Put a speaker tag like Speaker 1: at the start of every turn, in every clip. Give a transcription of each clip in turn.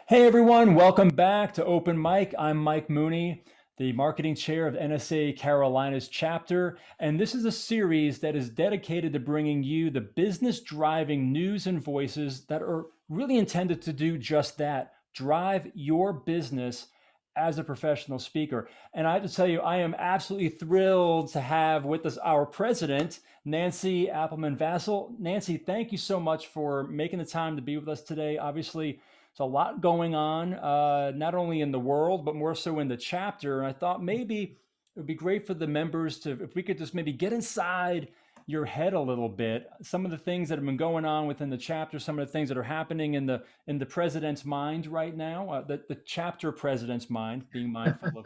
Speaker 1: Hey everyone, welcome back to Open Mic. I'm Mike Mooney, the marketing chair of NSA Carolinas chapter, and this is a series that is dedicated to bringing you the business driving news and voices that are really intended to do just that, drive your business as a professional speaker. And I have to tell you, I am absolutely thrilled to have with us our president, Nanci Appleman-Vassil. Nanci, thank you so much for making the time to be with us today. Obviously, there's a lot going on, not only in the world, but more so in the chapter. And I thought maybe it would be great for the members to, if we could just maybe get inside your head a little bit, some of the things that have been going on within the chapter, some of the things that are happening in the president's mind right now, the chapter president's mind, being mindful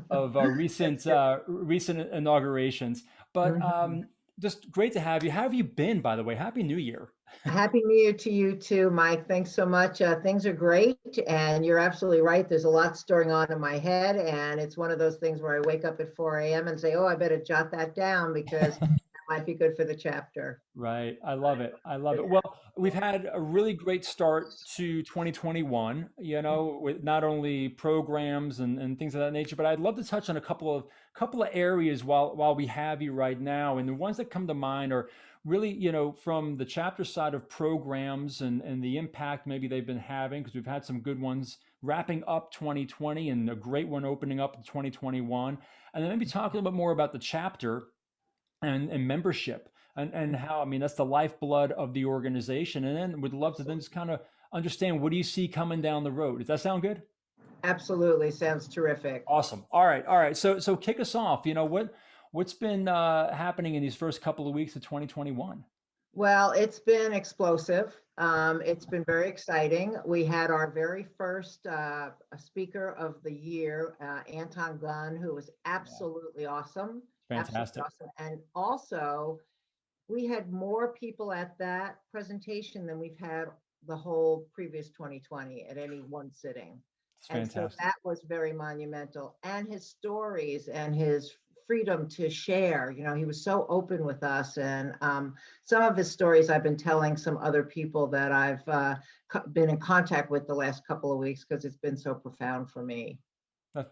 Speaker 1: of recent
Speaker 2: That's good.
Speaker 1: recent inaugurations. But
Speaker 2: Mhm.
Speaker 1: just great to have you. How have you been, by the way? Happy New Year.
Speaker 2: Happy New Year to you too, Mike. Thanks so much. Things are great, and you're absolutely right. There's a lot stirring on in my head, and it's one of those things where I wake up at 4 a.m. and say, "Oh, I better jot that down because that might be good for the chapter."
Speaker 1: Right. I love it. I love
Speaker 2: Good.
Speaker 1: it. Well, we've had a really great start to 2021, with not only programs and things of that nature, but I'd love to touch on a couple of areas while we have you right now. And the ones that come to mind are really, from the chapter side of programs and the impact maybe they've been having, because we've had some good ones wrapping up 2020 and a great one opening up in 2021. And then maybe talk a little bit more about the chapter and membership and how, I mean, that's the lifeblood of the organization. And then would love to then just kind of understand, what do you see coming down the road? Does that sound good?
Speaker 2: Absolutely, sounds terrific.
Speaker 1: Awesome. All right. All right. So kick us off. What's been happening in these first couple of weeks of 2021?
Speaker 2: Well, it's been explosive. It's been very exciting. We had our very first speaker of the year, Anton Gunn, who was
Speaker 1: Yeah.
Speaker 2: absolutely awesome. Absolutely
Speaker 1: Fantastic.
Speaker 2: awesome. And also, we had more people at that presentation than we've had the whole previous 2020 at any one sitting.
Speaker 1: It's
Speaker 2: And so
Speaker 1: fantastic.
Speaker 2: that was very monumental. And his stories and his freedom to share, he was so open with us. And some of his stories I've been telling some other people that I've been in contact with the last couple of weeks because it's been so profound for me.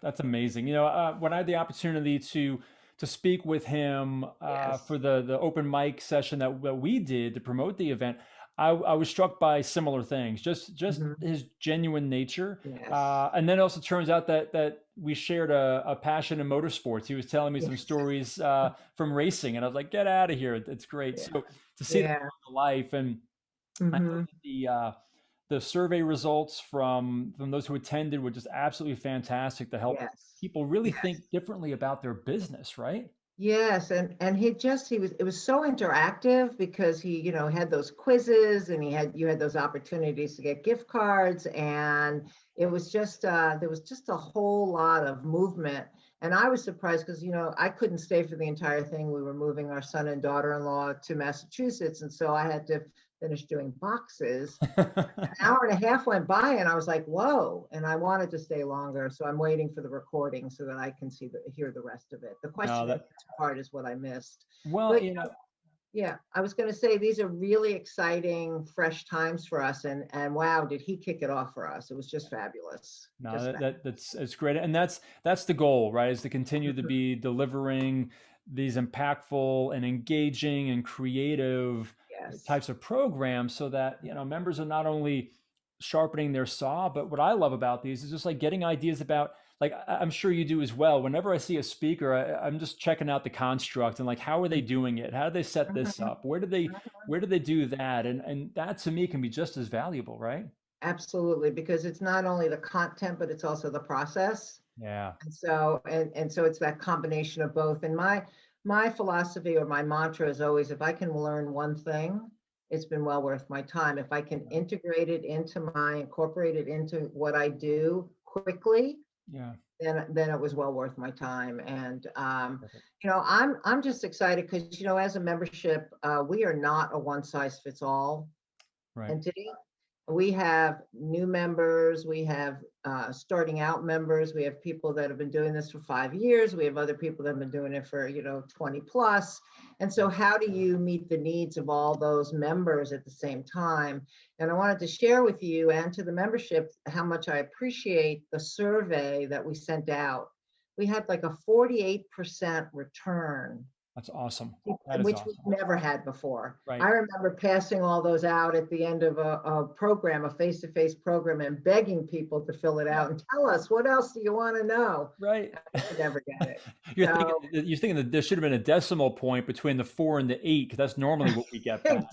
Speaker 1: That's amazing. When I had the opportunity to speak with him for
Speaker 2: Yes.
Speaker 1: the open mic session that we did to promote the event, I was struck by similar things, just
Speaker 2: Mhm.
Speaker 1: his genuine nature,
Speaker 2: Yes.
Speaker 1: and then it also turns out that we shared a passion in motorsports. He was telling me some
Speaker 2: Yes.
Speaker 1: stories from racing, and I was like, "Get out of here! It's great."
Speaker 2: Yeah.
Speaker 1: So to see that
Speaker 2: Yeah.
Speaker 1: come to life, and I know
Speaker 2: Hmm.
Speaker 1: that the survey results from those who attended were just absolutely fantastic to help
Speaker 2: Yes.
Speaker 1: people really
Speaker 2: Yes.
Speaker 1: think differently about their business, right?
Speaker 2: Yes, and he was, it was so interactive because he, had those quizzes and you had those opportunities to get gift cards, and it was just there was just a whole lot of movement. And I was surprised because, I couldn't stay for the entire thing. We were moving our son and daughter-in-law to Massachusetts, and so I had to finish doing boxes. An hour and a half went by and I was like, whoa. And I wanted to stay longer. So I'm waiting for the recording so that I can hear the rest of it. The
Speaker 1: No,
Speaker 2: question and
Speaker 1: that
Speaker 2: answer part is what I missed.
Speaker 1: well,
Speaker 2: But yeah, I was going to say these are really exciting, fresh times for us. And wow, did he kick it off for us? It was just fabulous.
Speaker 1: no,
Speaker 2: Just
Speaker 1: that's it's great, and that's the goal, right? Is to continue to
Speaker 2: fabulous.
Speaker 1: be delivering these impactful and engaging and creative
Speaker 2: Yes.
Speaker 1: types of programs, so that members are not only sharpening their saw, but what I love about these is just like getting ideas about, like I'm sure you do as well. Whenever I see a speaker, I'm just checking out the construct and like, how are they doing it? How do they set this
Speaker 2: Mhm.
Speaker 1: up? Where do they do that? And that to me can be just as valuable, right?
Speaker 2: Absolutely, because it's not only the content, but it's also the process.
Speaker 1: Yeah.
Speaker 2: And so it's that combination of both. And my philosophy or my mantra is always, if I can learn one thing, it's been well worth my time. If I can incorporate it into what I do quickly,
Speaker 1: Yeah.
Speaker 2: then it was well worth my time. And
Speaker 1: Perfect.
Speaker 2: I'm just excited because, as a membership, we are not a one size fits all
Speaker 1: Right.
Speaker 2: entity. we have new members, we have starting out members, we have people that have been doing this for 5 years, we have other people that have been doing it for 20 plus. And so how do you meet the needs of all those members at the same time? And I wanted to share with you and to the membership how much I appreciate the survey that we sent out. We had like a 48% return,
Speaker 1: That's awesome. That is
Speaker 2: which we've
Speaker 1: awesome.
Speaker 2: never had before.
Speaker 1: Right.
Speaker 2: I remember passing all those out at the end of a program, a face-to-face program, and begging people to fill it out and tell us, what else do you want to know?
Speaker 1: Right.
Speaker 2: I could never get it.
Speaker 1: You're
Speaker 2: So
Speaker 1: thinking that there should have been a decimal point between the 4 and the 8, because that's normally what we get back.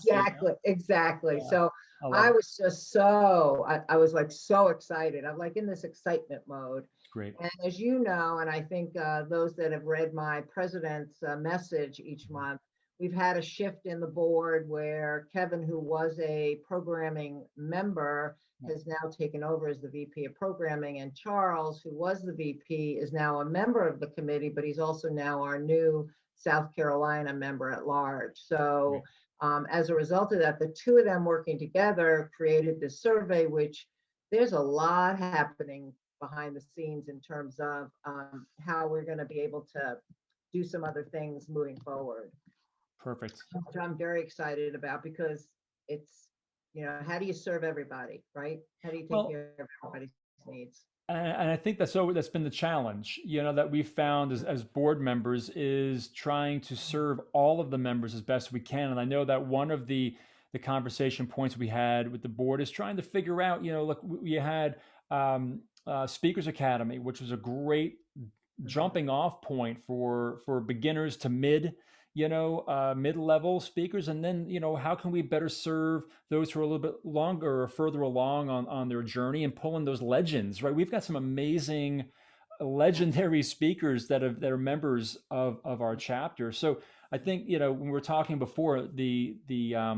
Speaker 2: exactly.
Speaker 1: Yeah,
Speaker 2: So
Speaker 1: I love
Speaker 2: I
Speaker 1: it.
Speaker 2: was just I was like so excited. I'm like in this excitement mode.
Speaker 1: Great.
Speaker 2: And as you know, and I think those that have read my president's message each month, we've had a shift in the board where Kevin, who was a programming member, has now taken over as the VP of programming, and Charles, who was the VP, is now a member of the committee, but he's also now our new South Carolina member at large. So as a result of that, the two of them working together created this survey, which there's a lot happening behind the scenes in terms of how we're going to be able to do some other things moving forward.
Speaker 1: Perfect.
Speaker 2: Which I'm very excited about, because it's, how do you serve everybody, right? How do you take
Speaker 1: Well,
Speaker 2: care of everybody's needs?
Speaker 1: and I think that's been the challenge, that we've found as board members, is trying to serve all of the members as best we can. And I know that one of the conversation points we had with the board is trying to figure out, look, we had Speakers Academy, which was a great jumping off point for beginners to mid-level speakers. And then, how can we better serve those who are a little bit longer or further along on their journey, and pulling those legends, right? We've got some amazing legendary speakers that are members of our chapter. So I think, when we were talking before, the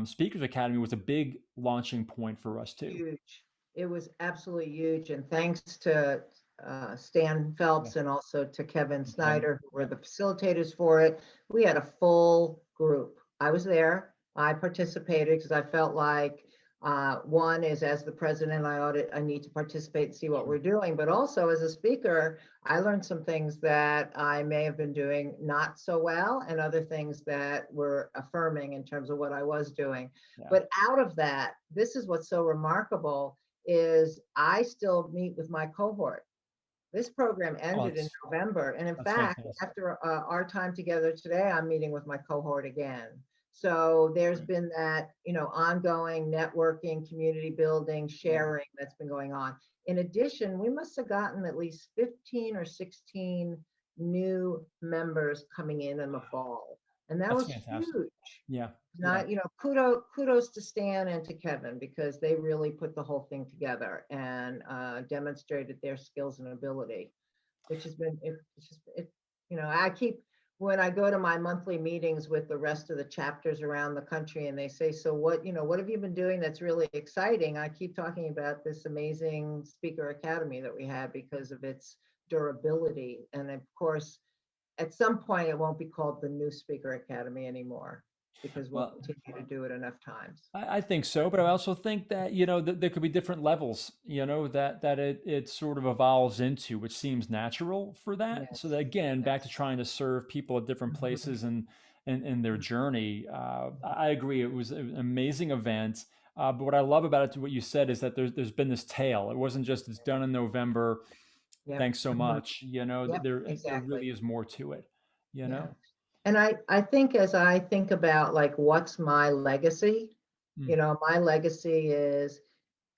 Speaker 1: Speakers Academy was a big launching point for us too.
Speaker 2: Huge. It was absolutely huge. And thanks to Stan Phelps and also to Kevin Snyder, who were the facilitators for it. We had a full group. I was there. I participated because I felt like one is, as the president, I need to participate and see what we're doing. But also as a speaker, I learned some things that I may have been doing not so well, and other things that were affirming in terms of what I was doing.
Speaker 1: Yeah.
Speaker 2: But out of that, this is what's so remarkable, is I still meet with my cohort. This program ended in November. And in fact,
Speaker 1: fantastic.
Speaker 2: after our time together today, I'm meeting with my cohort again. So there's been that, ongoing networking, community building, sharing that's been going on. In addition, we must have gotten at least 15 or 16 new members coming in the fall. And that was
Speaker 1: fantastic.
Speaker 2: huge.
Speaker 1: Yeah.
Speaker 2: Not, kudos to Stan and to Kevin, because they really put the whole thing together and demonstrated their skills and ability, which has been, when I go to my monthly meetings with the rest of the chapters around the country, and they say, so what have you been doing that's really exciting? I keep talking about this amazing Speaker Academy that we have because of its durability. And of course, at some point, it won't be called the new Speaker Academy anymore, because we'll continue to do it enough times.
Speaker 1: I think so, but I also think that, there could be different levels, that it sort of evolves into, which seems natural for that.
Speaker 2: Yes.
Speaker 1: So that, again, back to trying to serve people at different places and in their journey. I agree. It was an amazing event. But what I love about it, what you said, is that there's been this tail. It wasn't just it's done in November.
Speaker 2: Yep.
Speaker 1: Thanks so much.
Speaker 2: Yep,
Speaker 1: There
Speaker 2: exactly.
Speaker 1: really is more to it,
Speaker 2: Yeah. And I think, as I think about like, what's my legacy? My legacy is,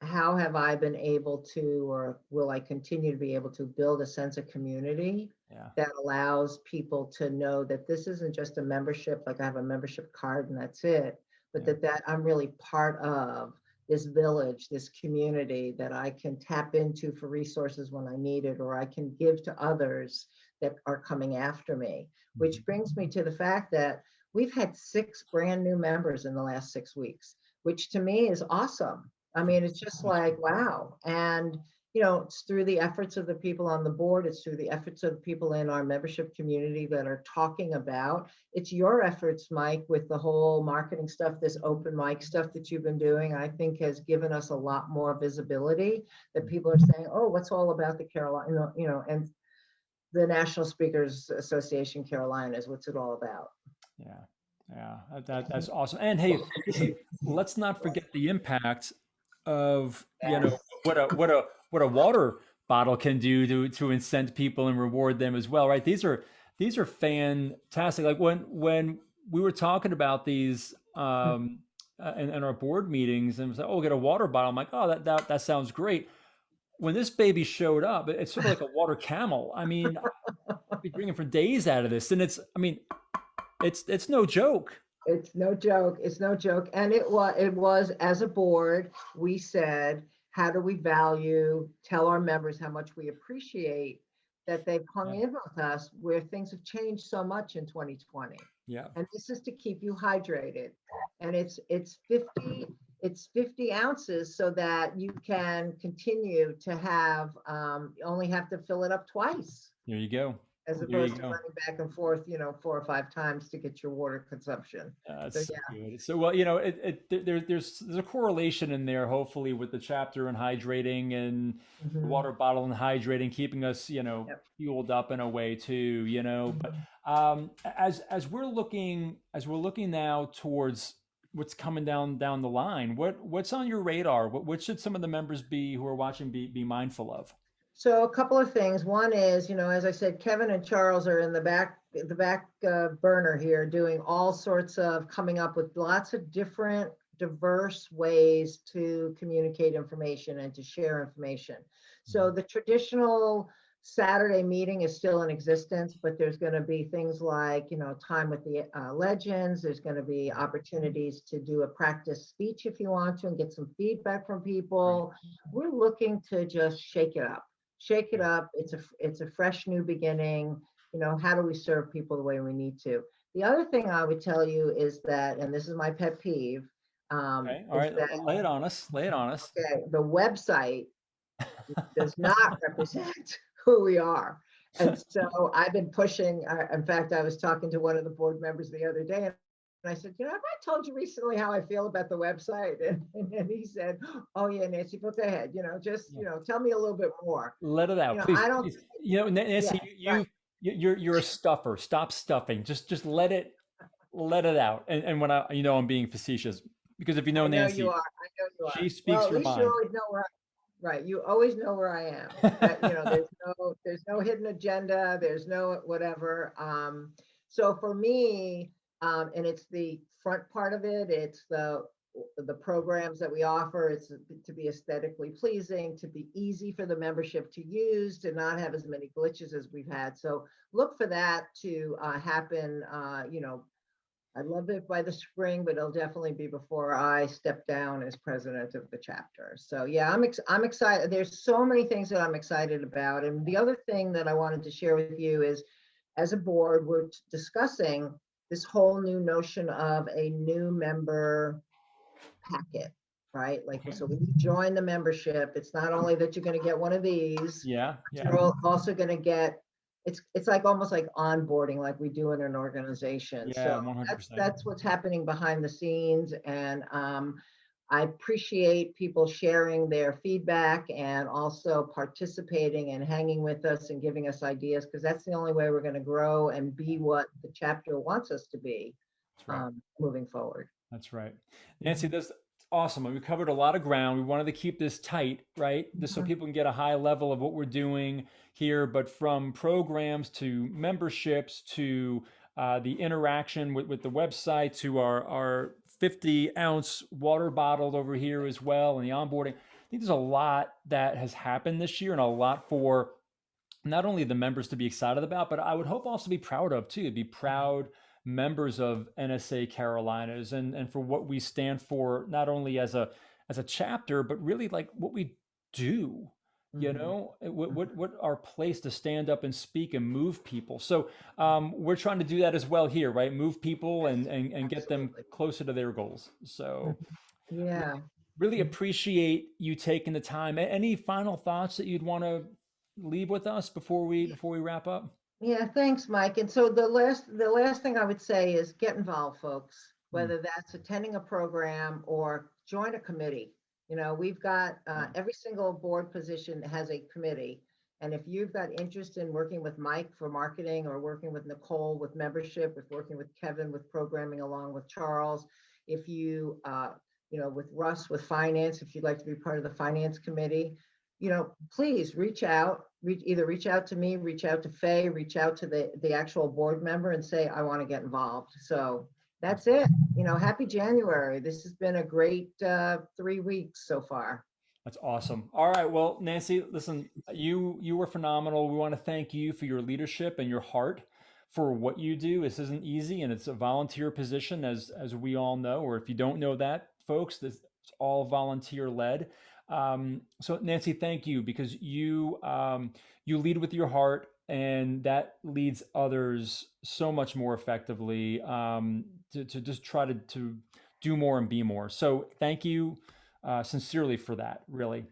Speaker 2: how have I been able to, or will I continue to be able to, build a sense of community that allows people to know that this isn't just a membership, like I have a membership card and that's it, but that I'm really part of this village, this community that I can tap into for resources when I need it, or I can give to others that are coming after me. Which brings me to the fact that we've had 6 brand new members in the last 6 weeks, which to me is awesome. I mean, it's just like, wow. And it's through the efforts of the people on the board. It's through the efforts of the people in our membership community that are talking about. It's your efforts, Mike, with the whole marketing stuff, this open mic stuff that you've been doing, I think has given us a lot more visibility that people are saying, oh, what's all about the Carolina, and the National Speakers Association Carolinas, what's it all about?
Speaker 1: Yeah, yeah, that's awesome. And hey, listen, let's not forget the impact of
Speaker 2: Yes.
Speaker 1: what a water bottle can do to incent people and reward them as well, right? These are fantastic. Like when we were talking about these in our board meetings, and it was like, oh, get a water bottle. I'm like, oh, that sounds great. When this baby showed up, it's sort of like a water camel. I mean, I'd be drinking for days out of this, and I mean, it's no joke.
Speaker 2: It's no joke. It's no joke. And it was as a board, we said, how do we tell our members how much we appreciate that they've hung
Speaker 1: Yeah,
Speaker 2: in with us where things have changed so much in 2020.
Speaker 1: yeah,
Speaker 2: And this is to keep you hydrated. And it's 50 ounces so that you can continue to have, you only have to fill it up twice
Speaker 1: there you go.
Speaker 2: as
Speaker 1: There you
Speaker 2: opposed to
Speaker 1: go.
Speaker 2: running back and forth, 4 or 5 times to get your water consumption. So
Speaker 1: That's so good. So well, there's a correlation in there, hopefully, with the chapter on hydrating and
Speaker 2: yeah.
Speaker 1: the
Speaker 2: Hmm.
Speaker 1: water bottle and hydrating, keeping us,
Speaker 2: Yep.
Speaker 1: fueled up in a way too. But
Speaker 2: Mhm.
Speaker 1: as we're looking now towards what's coming down the line, what's on your radar? What should some of the members be who are watching be mindful of?
Speaker 2: So a couple of things. One is, as I said, Kevin and Charles are in the back burner here, doing all sorts of coming up with lots of different, diverse ways to communicate information and to share information. So
Speaker 1: Mhm.
Speaker 2: the traditional Saturday meeting is still in existence, but there's going to be things like, time with the legends. There's going to be opportunities to do a practice speech if you want to and get some feedback from
Speaker 1: Right.
Speaker 2: people. We're looking to just shake it
Speaker 1: Yeah.
Speaker 2: up. It's a fresh new beginning. How do we serve people the way we need to? The other thing I would tell you is that, and this is my pet peeve,
Speaker 1: Okay. All
Speaker 2: is
Speaker 1: right.
Speaker 2: that,
Speaker 1: Lay it on us. Lay it on us.
Speaker 2: okay, the website does not represent who we are. And so I've been pushing. In fact, I was talking to one of the board members the other day, and I said, have I told you recently how I feel about the website? And he said, oh yeah, Nancy, go ahead. Just,
Speaker 1: Yeah.
Speaker 2: tell me a little bit more.
Speaker 1: Let it out, please,
Speaker 2: I don't,
Speaker 1: please.
Speaker 2: yeah,
Speaker 1: Nancy,
Speaker 2: right.
Speaker 1: you're a stuffer. Stop stuffing. Just let it out. And when I'm being facetious because if you know
Speaker 2: I know you
Speaker 1: Nancy,
Speaker 2: are. I know you are.
Speaker 1: she
Speaker 2: Well,
Speaker 1: speaks
Speaker 2: at
Speaker 1: her
Speaker 2: least you
Speaker 1: mind.
Speaker 2: always know where right. You always know where I am. That, there's no hidden agenda. There's no whatever. So for me, and it's the front part of it. It's the programs that we offer. It's to be aesthetically pleasing, to be easy for the membership to use, to not have as many glitches as we've had. So look for that to happen. I'd love it by the spring, but it'll definitely be before I step down as president of the chapter. So yeah, I'm excited. There's so many things that I'm excited about. And the other thing that I wanted to share with you is, as a board, we're discussing this whole new notion of a new member packet, right? Like,
Speaker 1: Okay.
Speaker 2: so when you join the membership, it's not only that you're going to get one of these,
Speaker 1: Yeah.
Speaker 2: but
Speaker 1: Yeah.
Speaker 2: you're also going to get, it's like almost like onboarding, like we do in an organization. So
Speaker 1: Yeah. 100%.
Speaker 2: that's what's happening behind the scenes. And I appreciate people sharing their feedback and also participating and hanging with us and giving us ideas, because that's the only way we're going to grow and be what the chapter wants us to be,
Speaker 1: That's right.
Speaker 2: moving forward.
Speaker 1: That's right. Nancy, that's awesome. We covered a lot of ground. We wanted to keep this tight, right? Just so
Speaker 2: Mhm.
Speaker 1: people can get a high level of what we're doing here. But from programs to memberships to the interaction with the website to our 50-ounce water bottle over here as well and the onboarding. I think there's a lot that has happened this year and a lot for not only the members to be excited about, but I would hope also be proud of too, be proud members of NSA Carolinas and for what we stand for, not only as a chapter, but really like what we do,
Speaker 2: Mhm.
Speaker 1: what our place to stand up and speak and move people. So we're trying to do that as well here, right? Move people
Speaker 2: Yes,
Speaker 1: and get them
Speaker 2: absolutely.
Speaker 1: closer to their goals. So
Speaker 2: Mhm. Yeah.
Speaker 1: really appreciate you taking the time. Any final thoughts that you'd want to leave with us before we wrap up?
Speaker 2: Yeah, thanks, Mike. And so the last thing I would say is get involved, folks,
Speaker 1: Mm,
Speaker 2: whether that's attending a program or join a committee. We've got
Speaker 1: yeah.
Speaker 2: every single board position has a committee. And if you've got interest in working with Mike for marketing or working with Nicole with membership, with working with Kevin with programming along with Charles, if with Russ with finance, if you'd like to be part of the finance committee, please reach out, either reach out to me, reach out to Faye, reach out to the actual board member and say, I want to get involved. So
Speaker 1: That's
Speaker 2: that's it.
Speaker 1: awesome.
Speaker 2: Happy January. This has been a great 3 weeks so far.
Speaker 1: That's awesome. All right. Well, Nanci, listen, you were phenomenal. We want to thank you for your leadership and your heart for what you do. This isn't easy, and it's a volunteer position, as we all know. Or if you don't know that, folks, this it's all volunteer led. So, Nanci, thank you because you lead with your heart, and that leads others so much more effectively to just try to do more and be more. So, thank you sincerely for that, really.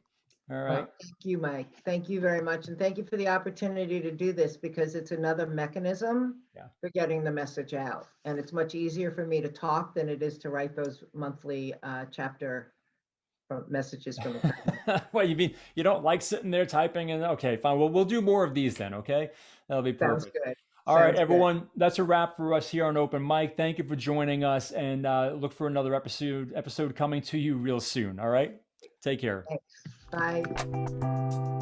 Speaker 1: All right.
Speaker 2: Well, thank you, Mike. Thank you very much. And thank you for the opportunity to do this because it's another mechanism
Speaker 1: Yeah.
Speaker 2: for getting the message out. And it's much easier for me to talk than it is to write those monthly chapter messages from the president.
Speaker 1: Well, you mean you don't like sitting there typing and okay, fine. Well, we'll do more of these then, okay? That'll be
Speaker 2: Sounds
Speaker 1: perfect.
Speaker 2: good.
Speaker 1: All right,
Speaker 2: Sounds good.
Speaker 1: everyone. That's a wrap for us here on Open Mic. Thank you for joining us and look for another episode coming to you real soon. All right. Take care.
Speaker 2: Thanks. Bye.